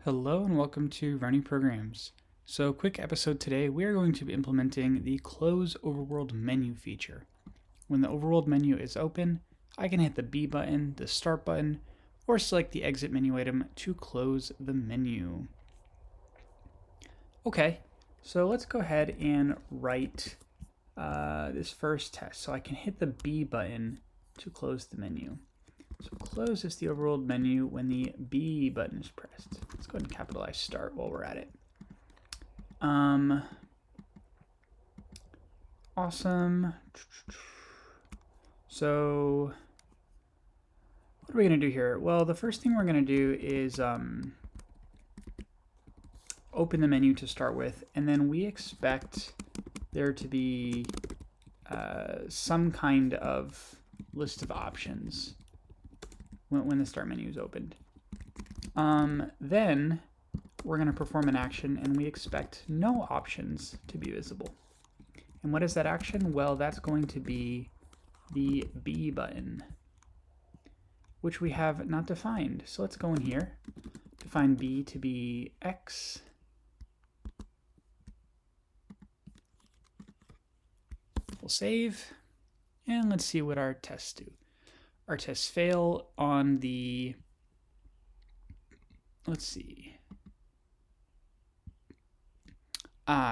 Hello and welcome to Running Programs. So, quick episode today, we are going to be implementing the Close Overworld menu feature. When the Overworld menu is open, I can hit the B button, the Start button, or select the Exit menu item to close the menu. Okay, so let's go ahead and write this first test. So I can hit the B button to close the menu. So close is the overworld menu when the B button is pressed. Let's go ahead and capitalize start while we're at it. Awesome. So what are we going to do here? Well, the first thing we're going to do is open the menu to start with, and then we expect there to be some kind of list of options when the start menu is opened. Then we're going to perform an action, and we expect no options to be visible. And what is that action? Well, that's going to be the B button, which we have not defined. So let's go in here, define B to be X. We'll save, and let's see what our tests do. Our tests fail on the, let's see.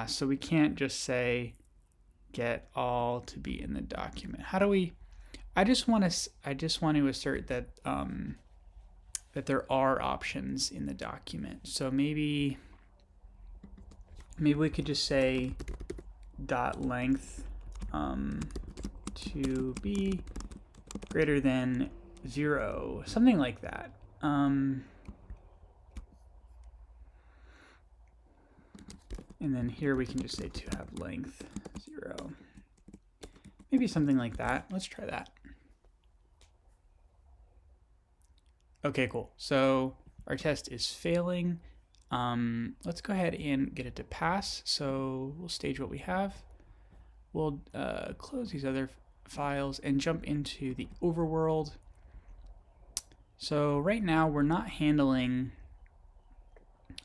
So we can't just say get all to be in the document. How do we? I just want to assert that that there are options in the document. So maybe we could just say dot length to be greater than 0, something like that. And then here we can just say to have length 0. Maybe something like that. Let's try that. Okay, cool. So our test is failing. Let's go ahead and get it to pass. So we'll stage what we have. We'll close these other files and jump into the overworld. So right now we're not handling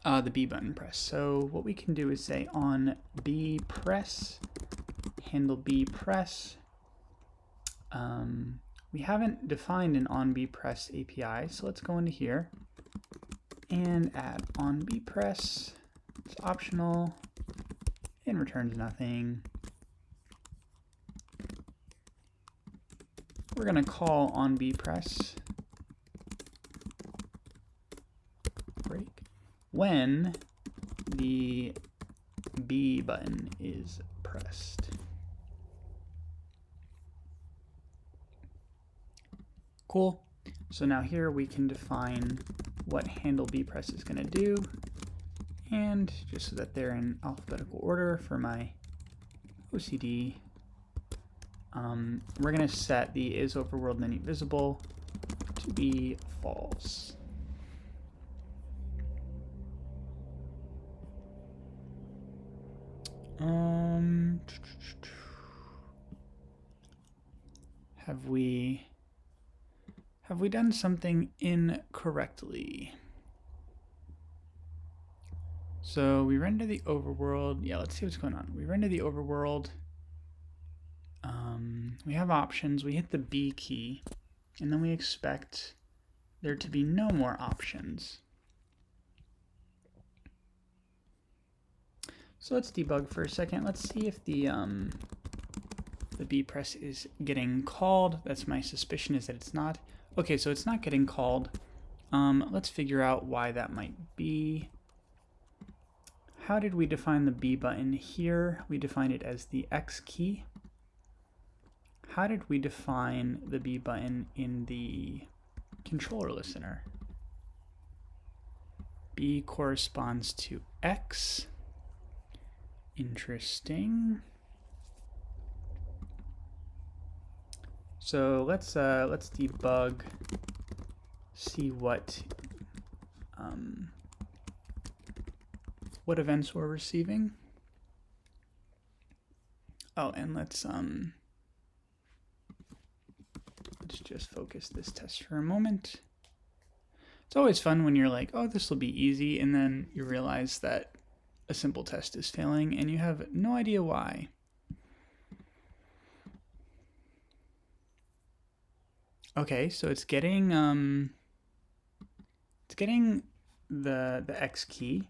the B button press. So what we can do is say on B press, handle B press. We haven't defined an on B press API, so let's go into here and add on B press. It's optional and returns nothing. We're going to call on B press break when the B button is pressed. Cool. So now here we can define what handle B press is going to do, and just so that they're in alphabetical order for my OCD, we're going to set the is overworld menu visible to be false. Have we done something incorrectly? So we render the overworld. Yeah, let's see what's going on. We render the overworld. We have options. We hit the B key, and then we expect there to be no more options. So let's debug for a second. Let's see if the B press is getting called. That's my suspicion, is that it's not. Okay, so it's not getting called. Let's figure out why that might be. How did we define the B button here? We defined it as the X key. How did we define the B button in the controller listener? B corresponds to X. Interesting. So let's debug, see what events we're receiving. Oh, and let's just focus this test for a moment. It's always fun when you're like, oh, this will be easy, and then you realize that a simple test is failing and you have no idea why. Okay, so it's getting the X key.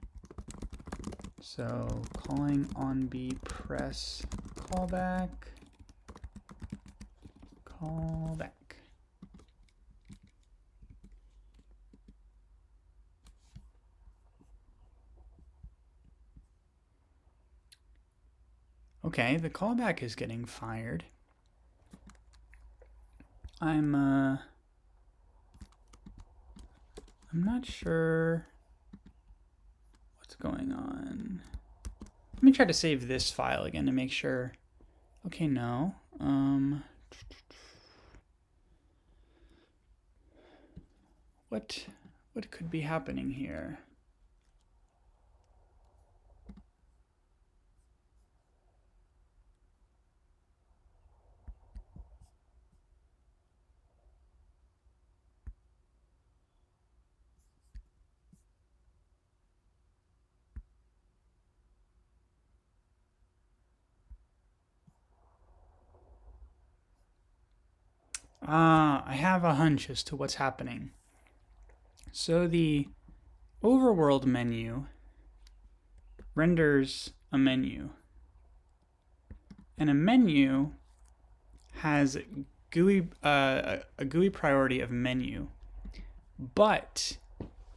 So calling on B press callback. Okay, the callback is getting fired. I'm not sure what's going on. Let me try to save this file again to make sure. Okay, no. What could be happening here? I have a hunch as to what's happening. So the overworld menu renders a menu. And a menu has a GUI priority of menu. But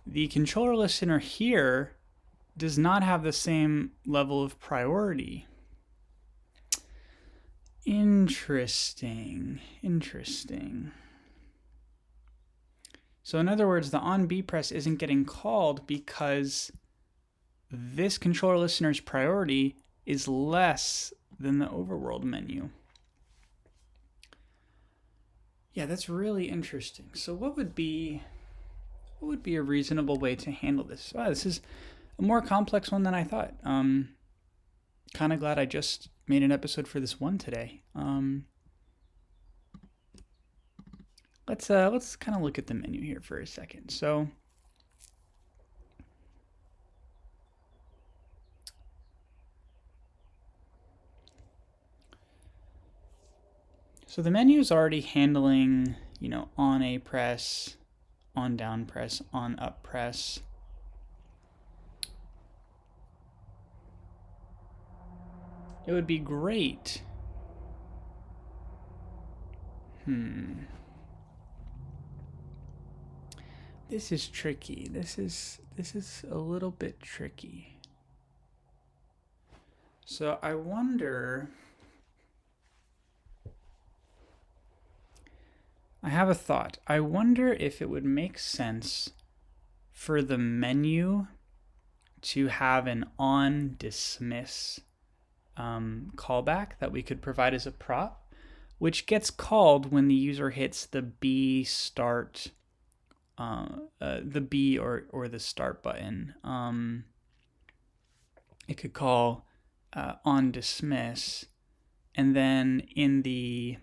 the controller listener here does not have the same level of priority. Interesting. So in other words, the on B press isn't getting called because this controller listener's priority is less than the overworld menu. Yeah, that's really interesting. So what would be a reasonable way to handle this? Wow, this is a more complex one than I thought. Kind of glad I just made an episode for this one today. Let's kind of look at the menu here for a second. So the menu is already handling, on A press, on down press, on up press. It would be great. This is tricky. This is a little bit tricky. So I wonder. I have a thought. I wonder if it would make sense for the menu to have an on dismiss callback that we could provide as a prop, which gets called when the user hits the B start, the B or the start button. It could call on dismiss, and then in the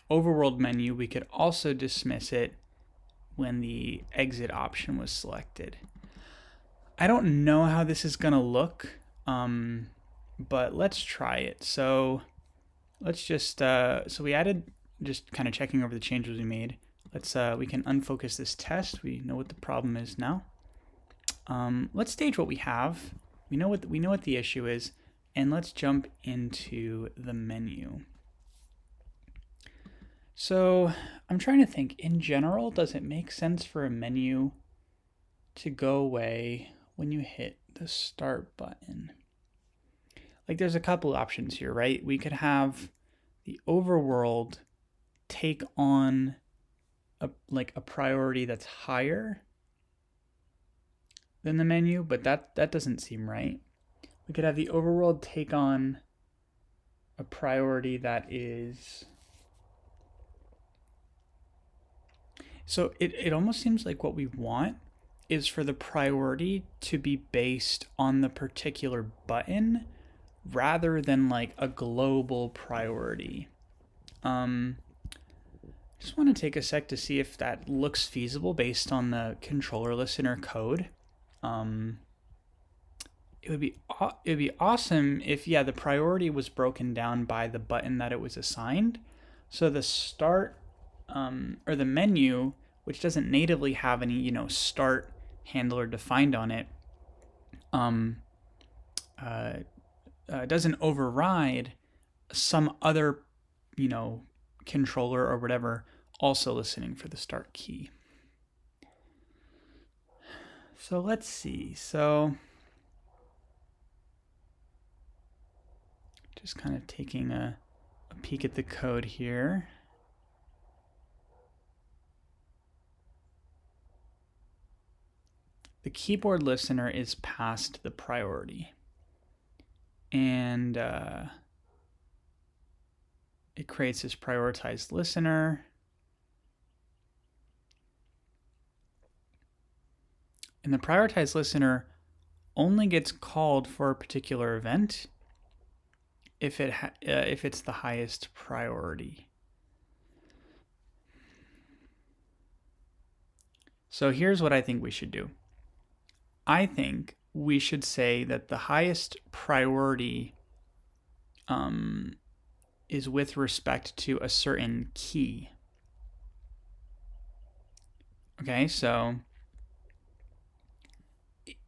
overworld menu, we could also dismiss it when the exit option was selected. I don't know how this is going to look, but let's try it. So let's just, so we added, just kind of checking over the changes we made. Let's, we can unfocus this test. We know what the problem is now. Let's stage what we have. We know what the issue is, and let's jump into the menu. So I'm trying to think, in general, does it make sense for a menu to go away when you hit the start button? Like, there's a couple options here, right? We could have the overworld take on a priority that's higher than the menu, but that doesn't seem right. We could have the overworld take on a priority that is... So it almost seems like what we want is for the priority to be based on the particular button rather than like a global priority. Just want to take a sec to see if that looks feasible based on the controller listener code. It would be awesome if, yeah, the priority was broken down by the button that it was assigned. So the start or the menu, which doesn't natively have any, start handler defined on it, doesn't override some other, controller or whatever also listening for the start key. So let's see. So just kind of taking a peek at the code here. The keyboard listener is past the priority. And it creates this prioritized listener. And the prioritized listener only gets called for a particular event if it's the highest priority. So here's what I think we should do. I think we should say that the highest priority is with respect to a certain key. Okay, so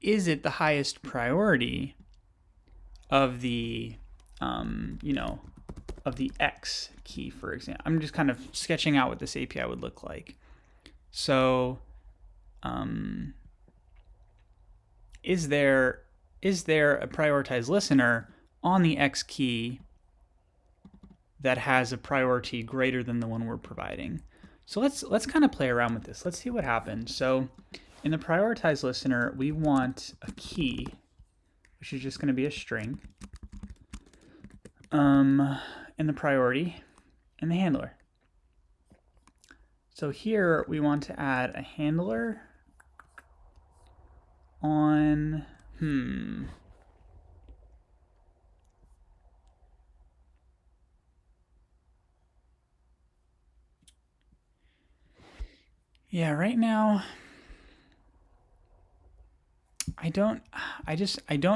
is it the highest priority of the, of the X key, for example? I'm just kind of sketching out what this API would look like. So, is there a prioritized listener on the X key that has a priority greater than the one we're providing? So let's kind of play around with this. Let's see what happens. So in the prioritized listener, we want a key, which is just going to be a string, in the priority and the handler. So here we want to add a handler on, yeah, right now, I don't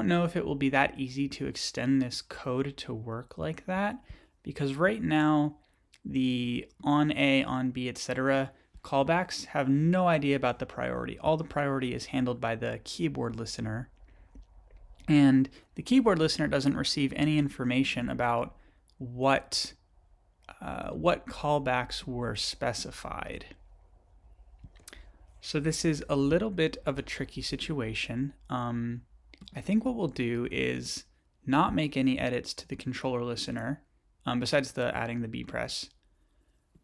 know if it will be that easy to extend this code to work like that, because right now the on A, on B, etc. callbacks have no idea about the priority. All the priority is handled by the keyboard listener, and the keyboard listener doesn't receive any information about what callbacks were specified. So this is a little bit of a tricky situation. I think what we'll do is not make any edits to the controller listener, besides the adding the bpress,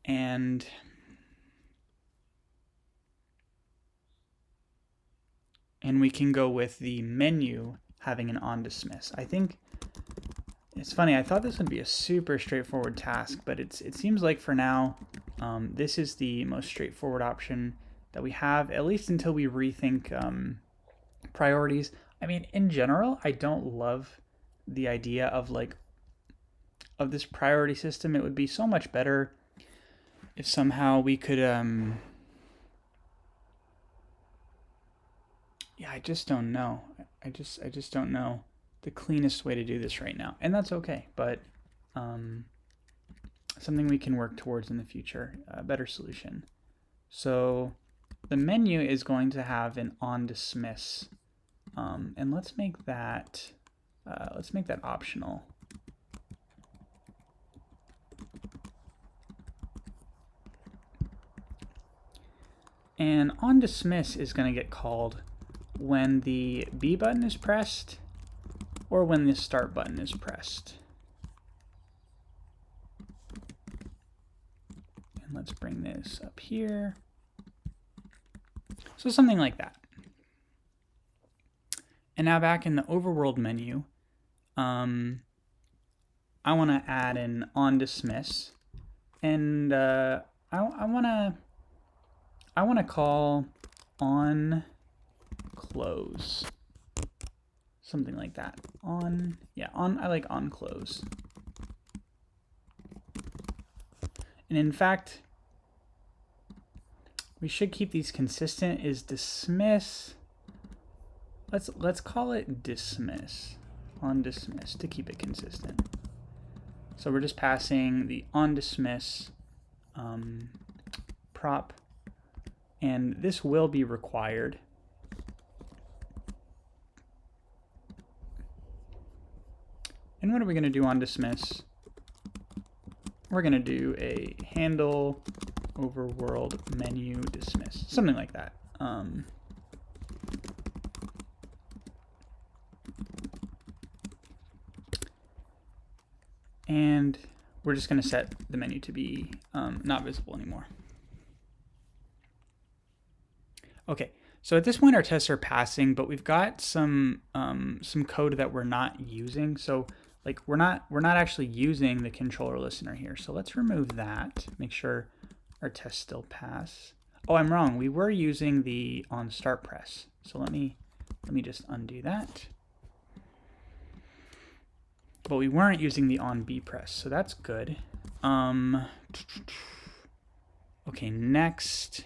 and we can go with the menu having an on dismiss. I think it's funny, I thought this would be a super straightforward task, but it seems like for now, this is the most straightforward option that we have, at least until we rethink priorities. I mean, in general, I don't love the idea of this priority system. It would be so much better if somehow we could, yeah, I just don't know. I just don't know the cleanest way to do this right now, and that's okay. But something we can work towards in the future, a better solution. So the menu is going to have an on dismiss, and let's make that optional. And on dismiss is going to get called when the B button is pressed or when the start button is pressed. And let's bring this up here. So something like that. And now back in the overworld menu, I want to add an on dismiss, and I want to call on close, something like that. I like on close. And in fact, we should keep these consistent, is dismiss. Let's call it dismiss, on dismiss, to keep it consistent. So we're just passing the on dismiss prop, and this will be required. And what are we going to do on dismiss? We're going to do a handle overworld menu dismiss, something like that. And we're just going to set the menu to be not visible anymore. Okay, so at this point our tests are passing, but we've got some code that we're not using. So like we're not actually using the controller listener here. So let's remove that. Make sure our tests still pass. Oh, I'm wrong. We were using the on start press. So let me just undo that. But we weren't using the on B press, so that's good. Okay, next.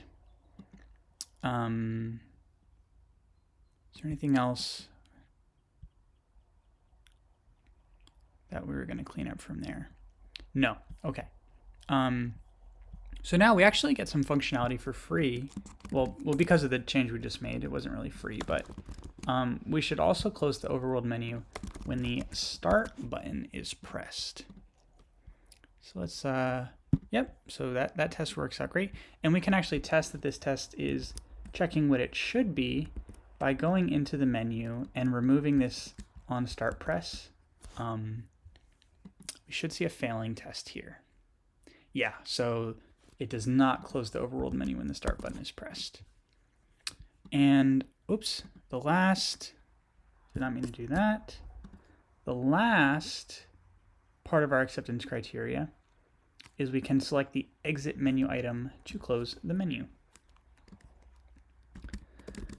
Is there anything else that we were going to clean up from there? No. Okay. So now we actually get some functionality for free. Well, because of the change we just made, it wasn't really free, but we should also close the overworld menu when the start button is pressed. So let's, yep, so that test works out great. And we can actually test that this test is checking what it should be by going into the menu and removing this on start press. We should see a failing test here. Yeah, so it does not close the overworld menu when the start button is pressed. And, oops, the last, did not mean to do that. The last part of our acceptance criteria is we can select the exit menu item to close the menu.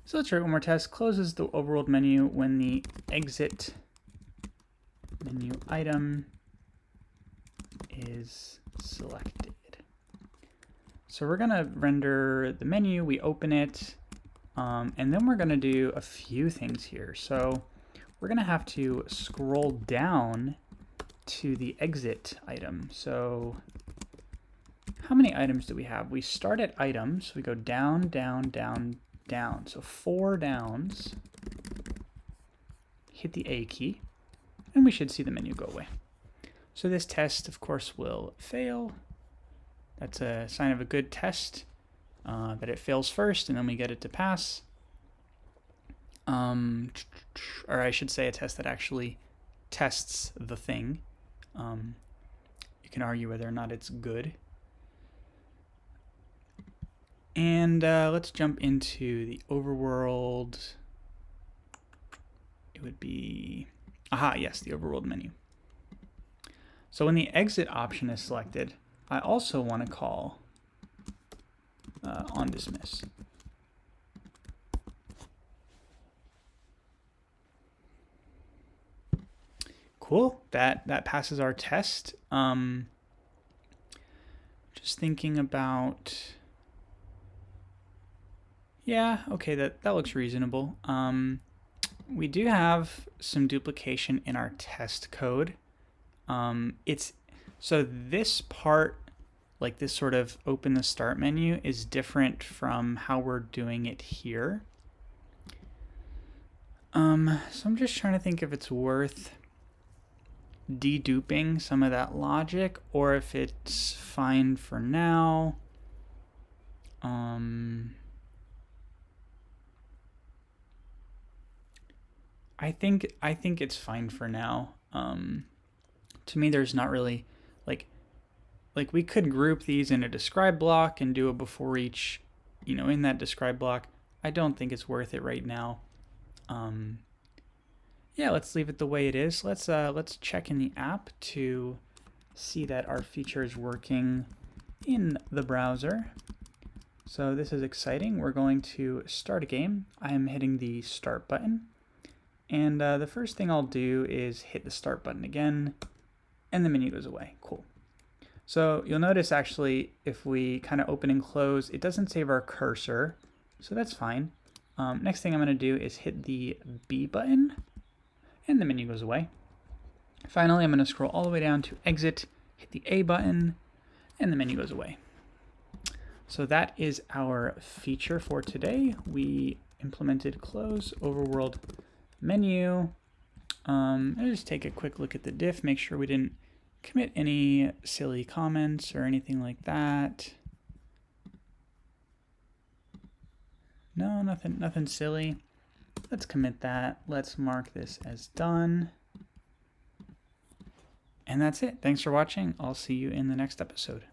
So let's try one more test. Closes the overworld menu when the exit menu item is selected. So we're going to render the menu, we open it, and then we're going to do a few things here. So we're going to have to scroll down to the exit item. So how many items do we have? We start at items, we go down, down, down, down. So 4 downs, hit the A key, and we should see the menu go away. So this test, of course, will fail. That's a sign of a good test, that it fails first, and then we get it to pass. Or I should say a test that actually tests the thing. You can argue whether or not it's good. And let's jump into the overworld. It would be, aha, yes, the overworld menu. So when the exit option is selected, I also want to call on dismiss. Cool, that passes our test. Just thinking about, yeah, okay, that looks reasonable. We do have some duplication in our test code. So this part, like this sort of open the start menu, is different from how we're doing it here. So I'm just trying to think if it's worth deduping some of that logic or if it's fine for now. I think it's fine for now. To me, there's not really like we could group these in a describe block and do a before each, in that describe block. I don't think it's worth it right now. Yeah, let's leave it the way it is. Let's check in the app to see that our feature is working in the browser. So this is exciting. We're going to start a game. I am hitting the start button. And the first thing I'll do is hit the start button again, and the menu goes away. Cool. So you'll notice actually if we kind of open and close, it doesn't save our cursor. So that's fine. Next thing I'm going to do is hit the B button and the menu goes away. Finally, I'm going to scroll all the way down to exit, hit the A button, and the menu goes away. So that is our feature for today. We implemented close, overworld, menu. I'll just take a quick look at the diff, make sure we didn't commit any silly comments or anything like that. No, nothing silly. Let's commit that. Let's mark this as done. And that's it. Thanks for watching. I'll see you in the next episode.